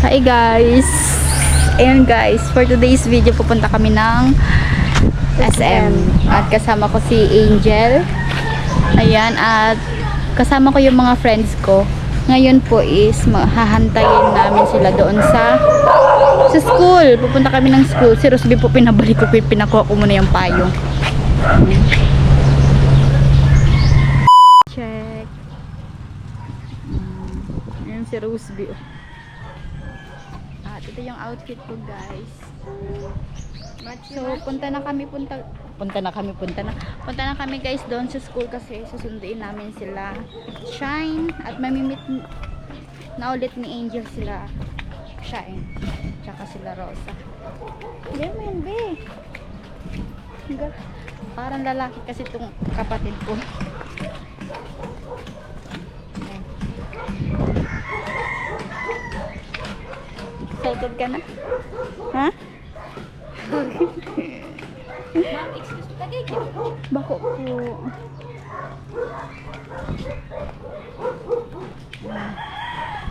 Hi guys! Ayan guys, for today's video pupunta kami ng SM. At kasama ko si Angel. Ayan, at kasama ko yung mga friends ko. Ngayon po is hahantayin namin sila doon sa school. Pupunta kami ng school. Si Rosby po pinabalik ko, pinakuha ko muna yung payong. Check. Ayan si Rosby. At ito yung outfit ko guys. So punta na kami guys doon sa school kasi susunduin namin sila Shine at mamimit na ulit ni Angel sila Shine tsaka sila Rosa. Yaman be. Parang lalaki kasi itong kapatid ko. Excited ka na? Ha? Ma'am, excuse me, tagay ka. Bako po.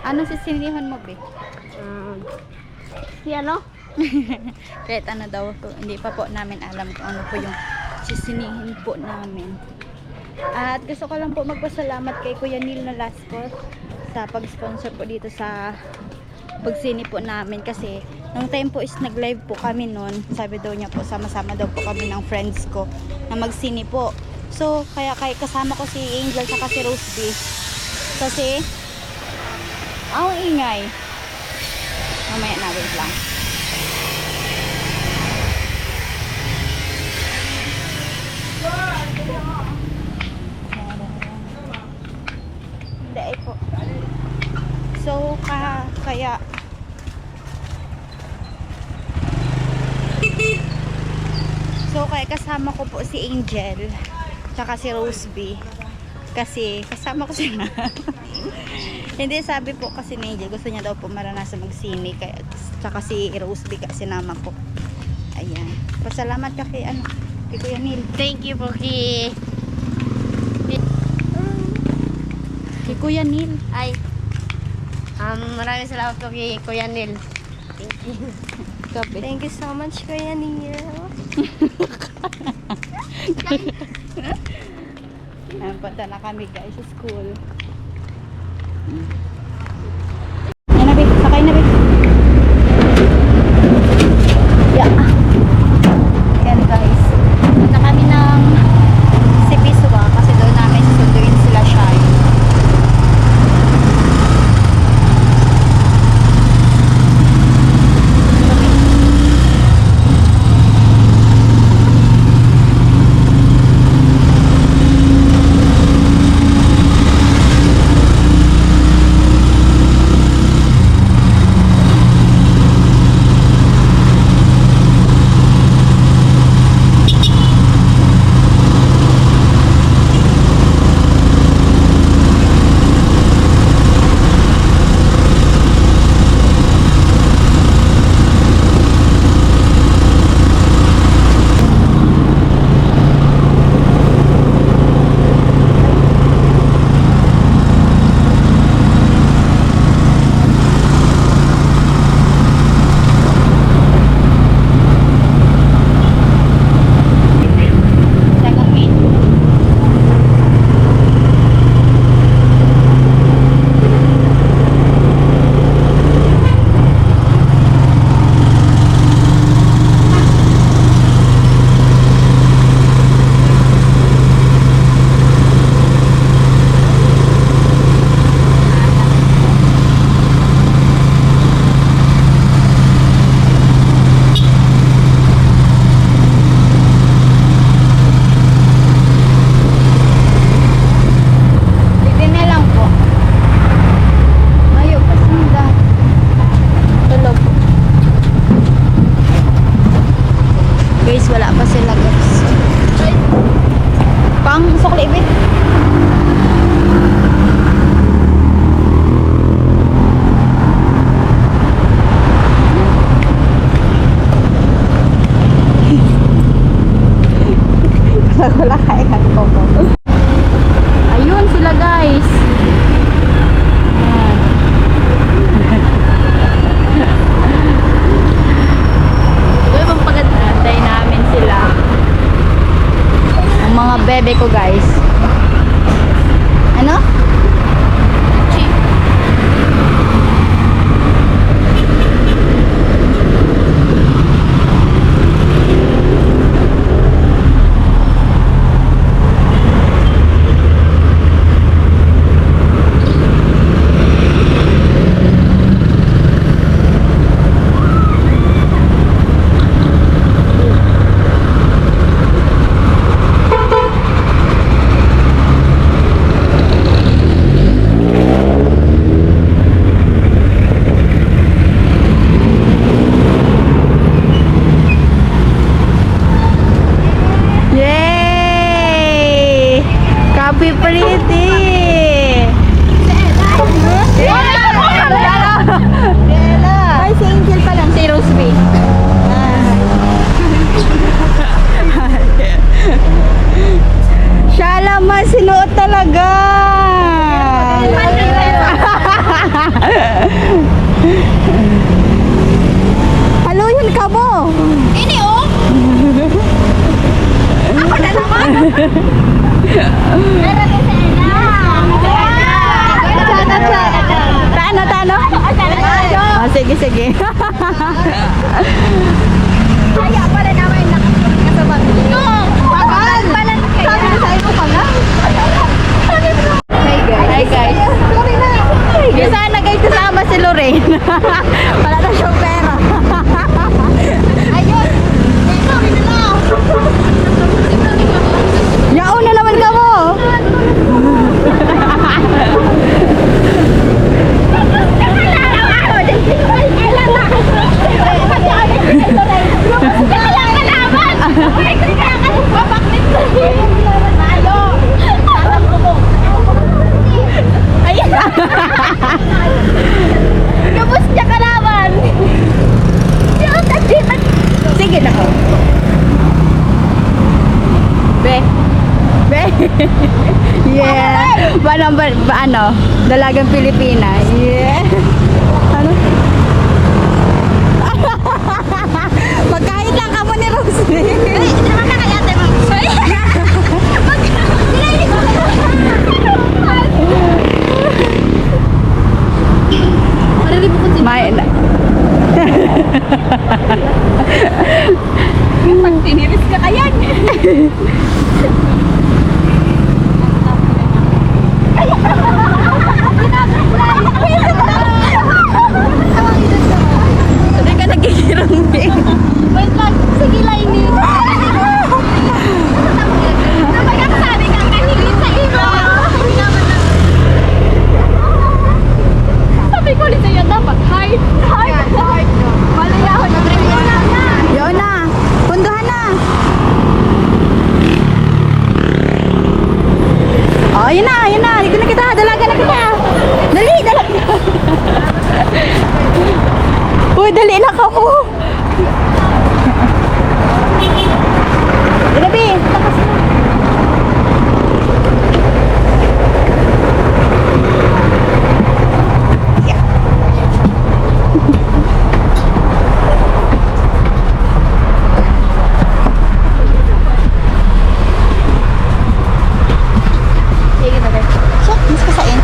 Ano sisinihan mo, be? Si ano? Kahit ano daw to, hindi pa po namin alam kung ano po yung sisinihin po namin. At gusto ko lang po magpasalamat kay Kuya Neil Nolasco sa pag-sponsor po dito sa pagsini po namin kasi nung time po is nag-live po kami noon. Sabi daw niya po sama-sama daw po kami ng friends ko na magsini po. So kaya kasama ko si Angel saka si Roseby kasi ang ingay. Mamaya na, wait lang. Hindi po. So kaya kasama ko po si Angel tsaka si Roseby kasi kasama ko sila. Hindi, sabi po kasi ni Angel gusto niya daw po maranasan magsini kaya tsaka si Roseby kasi sinama ko. Ayan, pasalamat ka kay kay Kuya Neil. Thank you po kay Kuya Neil. Ay. Maraming salamat po kay Kuya Neil. Thank you. Kape. Thank you so much, Kuya Neil. Punta na kami guys sa school. Yan na, Bik. Sakay na, Bik. Yeah. Yan guys. Punta kami ng Sipiswa kasi doon namin susunduin sila Shine. bebe ko, guys. Ano? Yay! Copy pretty! Ay, si Angel pa lang. Si Rosemary. Siya naman, sinuot talaga. Halo, yun ka mo. Ini oh! Ako na naman! Meron din sa Tano? Oh, sige, sige. Kaya pala naman yung nakasunod ka sa bato. No! Bagal! Sabi na sa iyo pala. Hi guys. Sorry na. Di sana guys kasama si Lorraine. Wala na siyang pera. Ayun! Sorry na lang. Yaon na naman ka mo. Lubos niya kalaban! Sige na. Be. Be. Yeah. Ano? Dalagang Pilipina. Yeah. Ano? Magkahit lang ka mo ni Rose. Hindi naman nakayate mo. May Pag tiniris ka kayan. Hindi ka nagkikirang din. Wait lang, sige lining. Napagkasabi kang nahigit sa iba. Sabi ko ulit sa'yo, dapat hard. Hard. Malayahon na rin. Yun na. Punduhan na. Oh, yun na, yun na. Hindi ko na kita. Dalaga na kita. Dali, dalaga. Uy, dali na ka mo. Dalabi. Takas na. Sige na guys. So, mas kasain.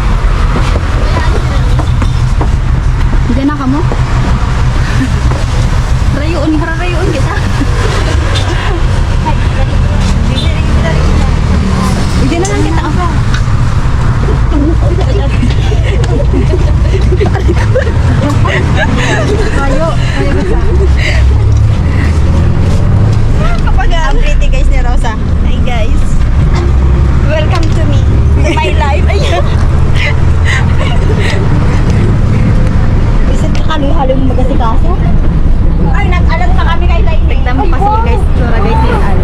Hindi na ka mo. Rayuon, hararayuon kita. Hindi na lang kita. Ayo. Kapag ang pretty guys ni Rosa. Hi guys. Welcome to me. My life. Ayun. Bisan kakalo-halo mo magasikaso. Ay, nag-alam na kami kay Lainey. Tignan mo kasi guys. Tura guys yung ano.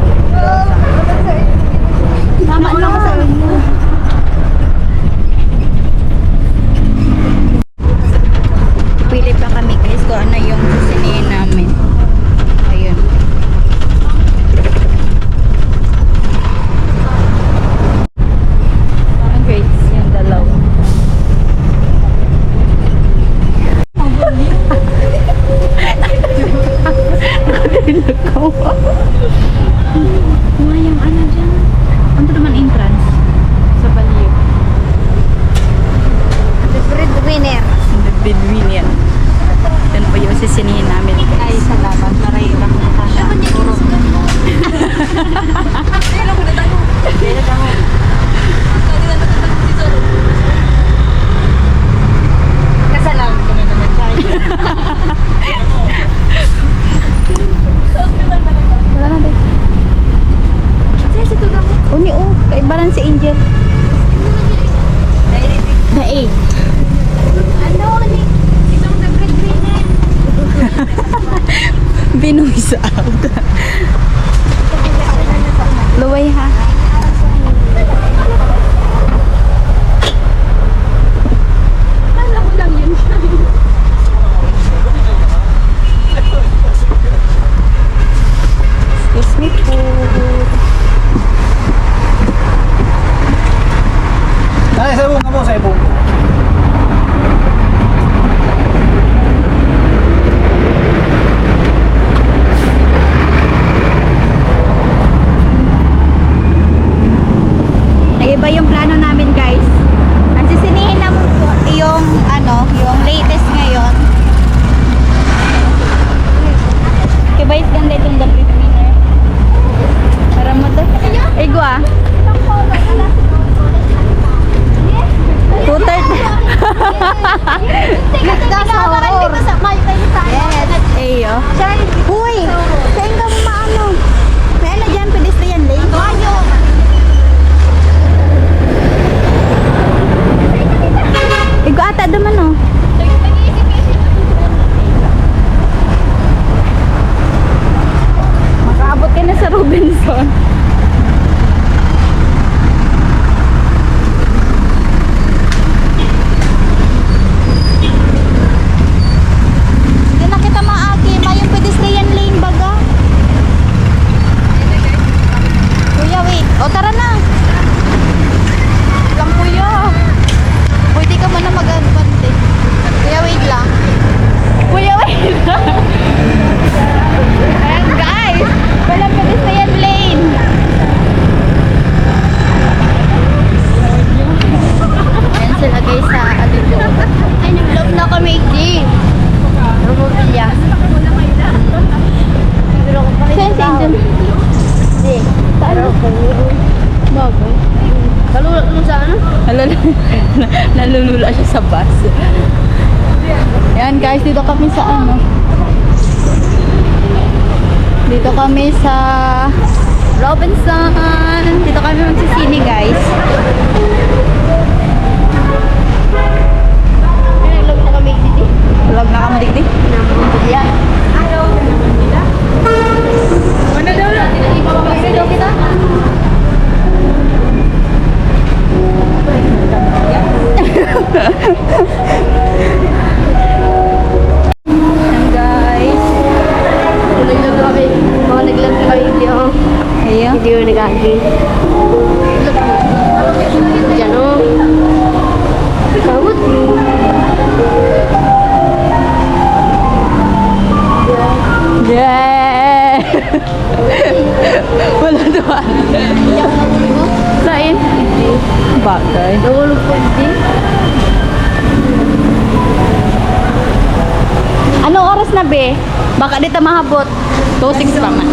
Tama lang sa inyo. Pili pa kami guys kung ano yung sisinihin namin. Ayun. Ang grades yung dalawa. Nakadilag ko. Mayang ano dyan. Ang naman Pinoy's out. Luway ha. Alam mo lang yun siya. Excuse me po. Ay, sa ibong mo, sa ibong. Nag-iba yung plano namin guys. Nagsisinihin naman po yung yung latest ngayon. Okay ba is ganda itong double cleaner? Para mo to? Ego ah. 2:30. Yes. Ayo. Uy! Saan ka mo maano? May ano dyan, pedestrian lane? Igo ata naman oh. Makaabot ka na sa Robinson. Hindi na kita maagi. Yung pedestrian lane baga. Kuya, wait. O, tara na. Lang kuya. Pwede ka man na mag-advante. Kuya, wait lang. Kuya, wait lang. Ayan, guys. Walang pedestrian lane. Ayan sila guys sa Aligo. Ay, nag-vlog na kami, Igdi. Rumobilya. Saan si Angel? Hindi. Saan? Bagay. Kalulot sa ano? Nalulula siya sa bus. Ayan guys, dito kami sa ano. Dito kami sa Robinson. Dito kami magsisini guys. Nag-vlog na kami dito. Vlog na kami dito. Namubilya. Ayaw. Ano daw na? Ipapapagay daw kita? Ayan guys. Nag-vlog na kami. Mga nag-vlog na kami hindi ako. Ayan. Hindi ko nag-agi. Diyan o. Kamot. Yeah! Wala doon. Iyak na mo. Sain? Bagay. Nahulog po hindi. Anong oras na be? Baka dito mahabot. 2:06 pa man.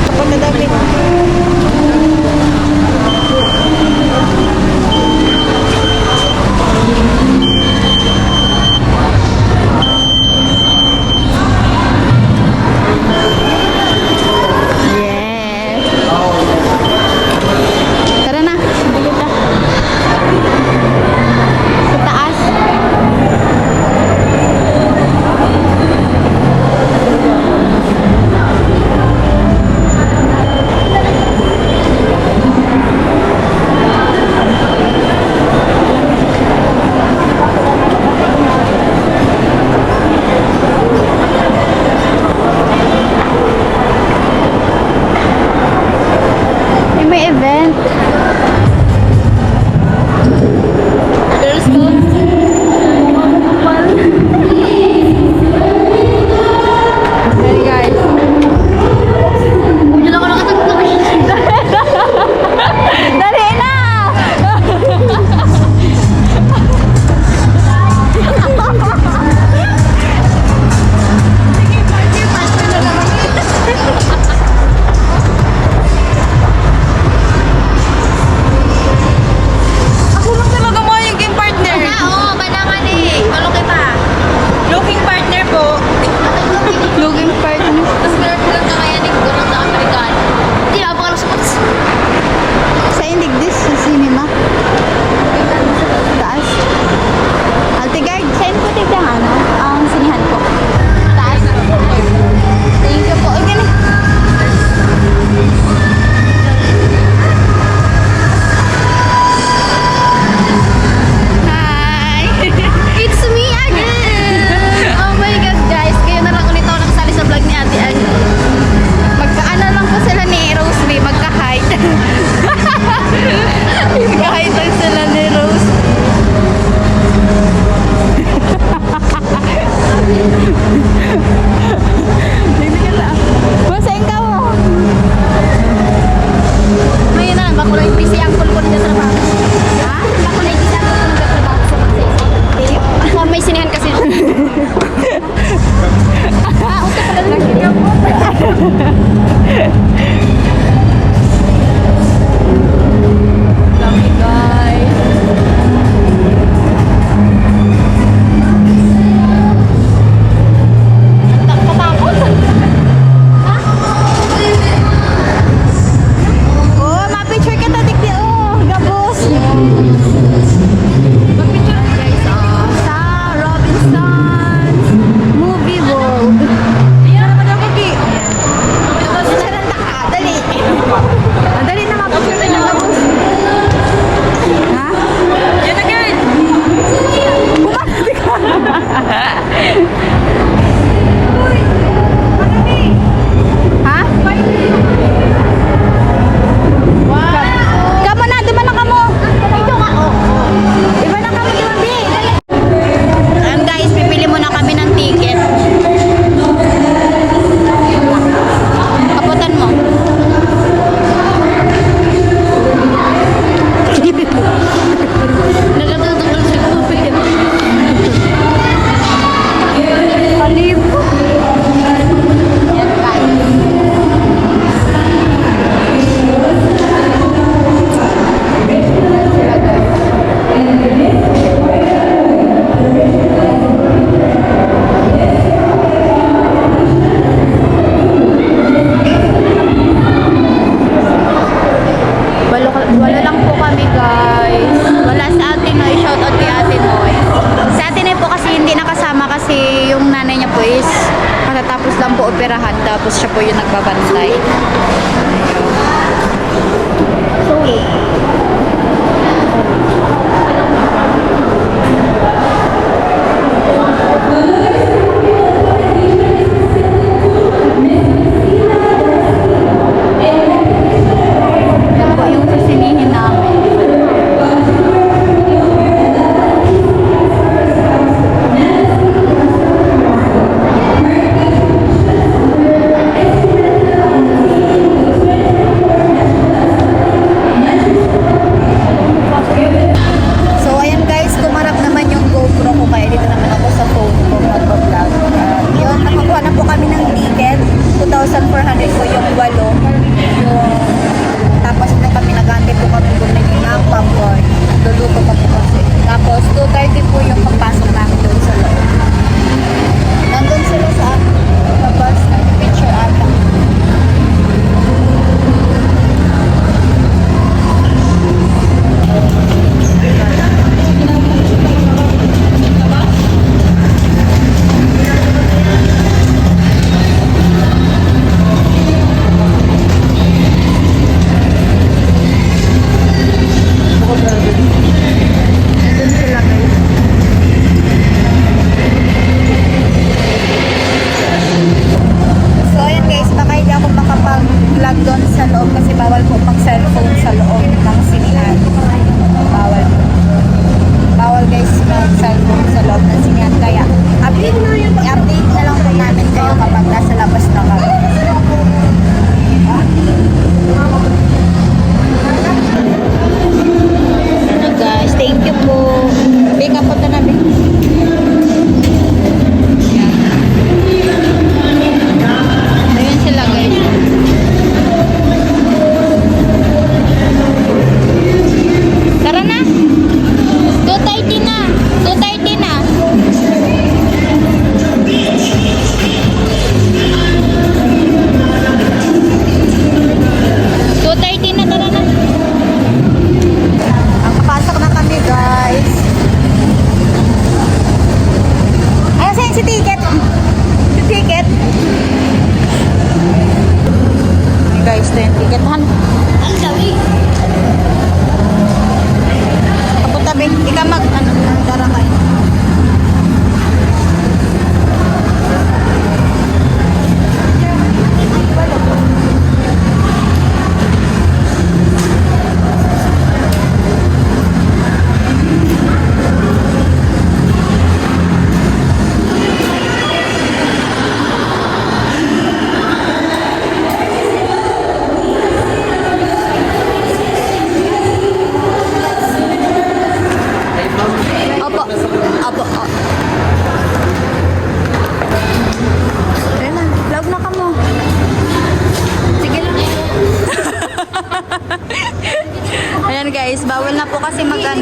Kapag nadami. Yes. Tara na. Bilit na. Sa taas.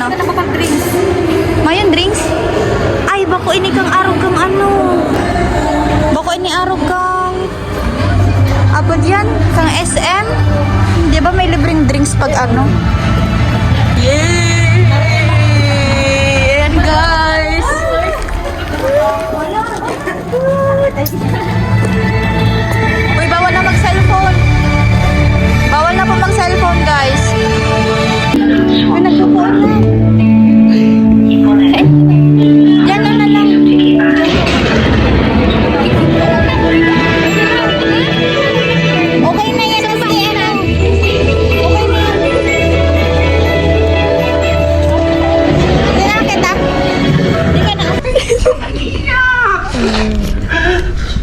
no? Mayon drinks? Ay, bako ini kang araw kang ano? Bako ini araw kang... Apa diyan? Kang SM? Di ba may libreng drinks pag ano? Yay! Ayan guys! Uy, bawal na mag-cellphone. Bawal na po mag-cellphone, guys. Uy, nagpupuan na. Yan na lang. Okay na yan, kasi ano. Okay na yan. Hindi na kita. Hindi ka na.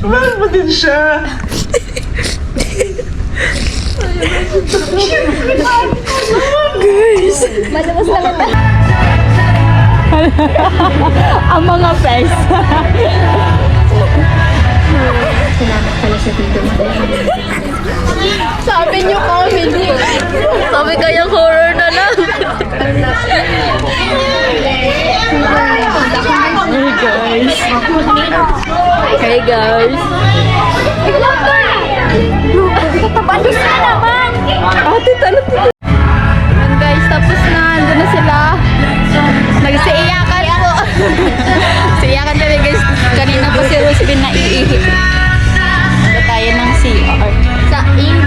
Meron pa din siya. Malabas na kita. Ang mga pes. Salamat pala sa tito mo. Sabi niyo comedy. Sabi kaya horror na lang. Hey guys. Paano na naman? Ate, talo dito. Yan guys, tapos na. Andun na sila. Nagsiiyakan po. Siiyakan kami guys. Kanina po si Rosebin na iihi. Ito tayo ng CR. Sa in.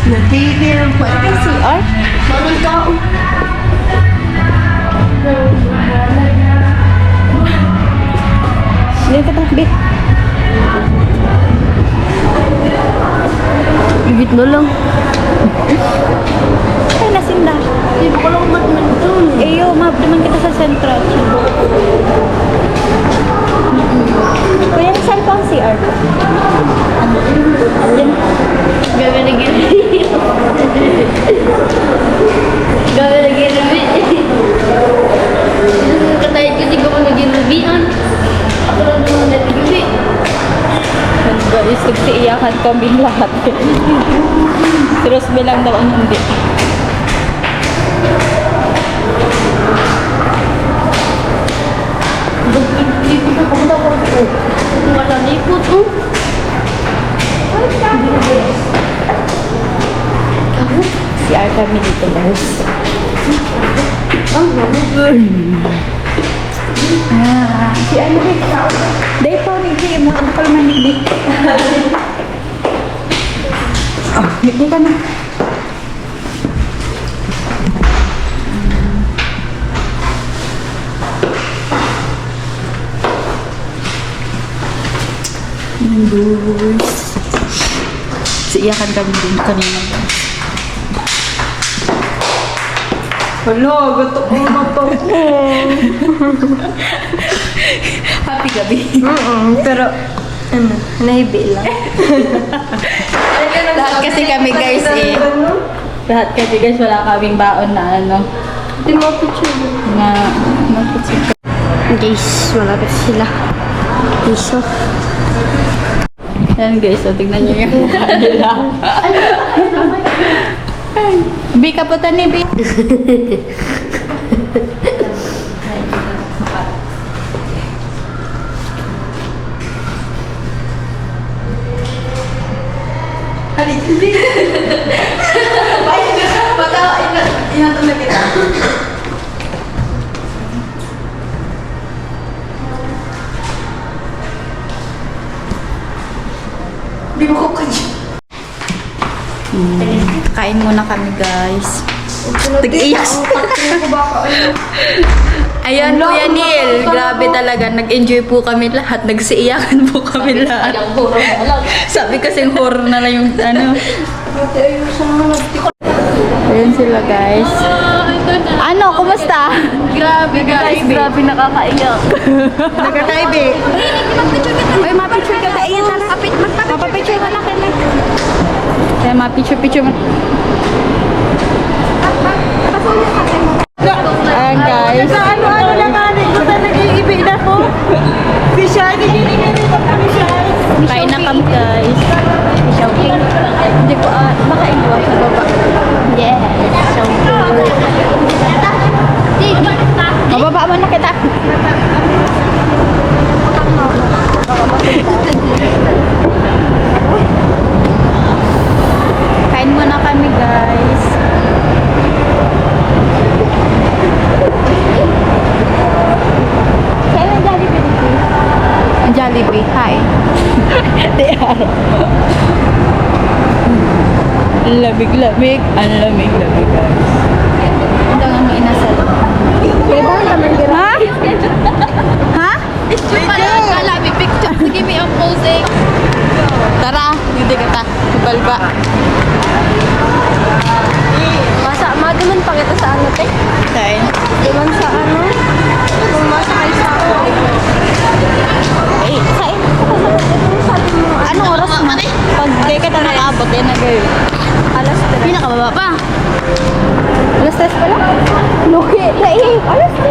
Nagpipil pa. CR? Bawal ka. Hindi ka pa, bit. Bit na lang. Ay, nasinda. Hindi ko lang badminton. Eh, yo, map naman kita sa Central. Kuya, saan po ang CR ko? Yan. Gawin-gawin. Gawin-gawin. Katahit ko di ko mag-gawin. Ako lang naman nag-gawin. Yan guys, nagsiiyakan kami lahat. Si Rosby lang daw ang hindi. Ikot ako na ako. Wala na ikot. CR kami dito guys. Si ano rin? Dahil po, hindi mo. Ano ka naman hindi? Hindi ka na. Guys. Siiyakan kami din kanina. Hello, gusto ko na to. Happy gabi. Pero, ano, nahibi lang. Lahat kasi kami guys eh. Lahat kasi guys wala kaming baon na ano. Hindi mo picture. Nga, mag-picture. Guys, malapit sila. Piso. Yan guys, so tignan nyo yung mukha nila. Bi, kaputan ni Bi. Kain muna kami guys. Nag-iyak. Ayan, Kuya Neil. Grabe talaga. Nag-enjoy po kami lahat. Nagsiiyakan po kami lahat. Sabi kasing horror na lang yung ano. Ayan sila guys. Ano, kumusta? Grabe guys, grabe nakakaiyak. Nagkataibi. Ay, mapicture ka tayo. Mapapicture ka na kami. Kaya mapicture-picture mo. Ayan guys. Ano naman, ito na nag-iibig na po. Fisha, nag-iibig na po siya. Kain na kami guys. Shouting. Hindi ko, baka iluwag sa baba. Yes, so good. na kita. Kain muna kami, guys. Kaya na Jollibee dito. Jollibee, hi. Di araw. Lamig-lamig. Ang lamig-lamig, guys. Ito nga mga inasal. Ha? Ha? Picture pala. Kala, may picture. Sige, may ang posing. Tara, hindi kita. Balba. Magaman pa kita sa ano, te? Kain. Gaman sa ano? Kung masakay sa ako. Eh, kain. Anong oras mo? Pag di kita nakaabot, eh, nag-ay. Alas 3. Pinakababa pa. Alas 3 pa lang? Luki, te. Alas 3.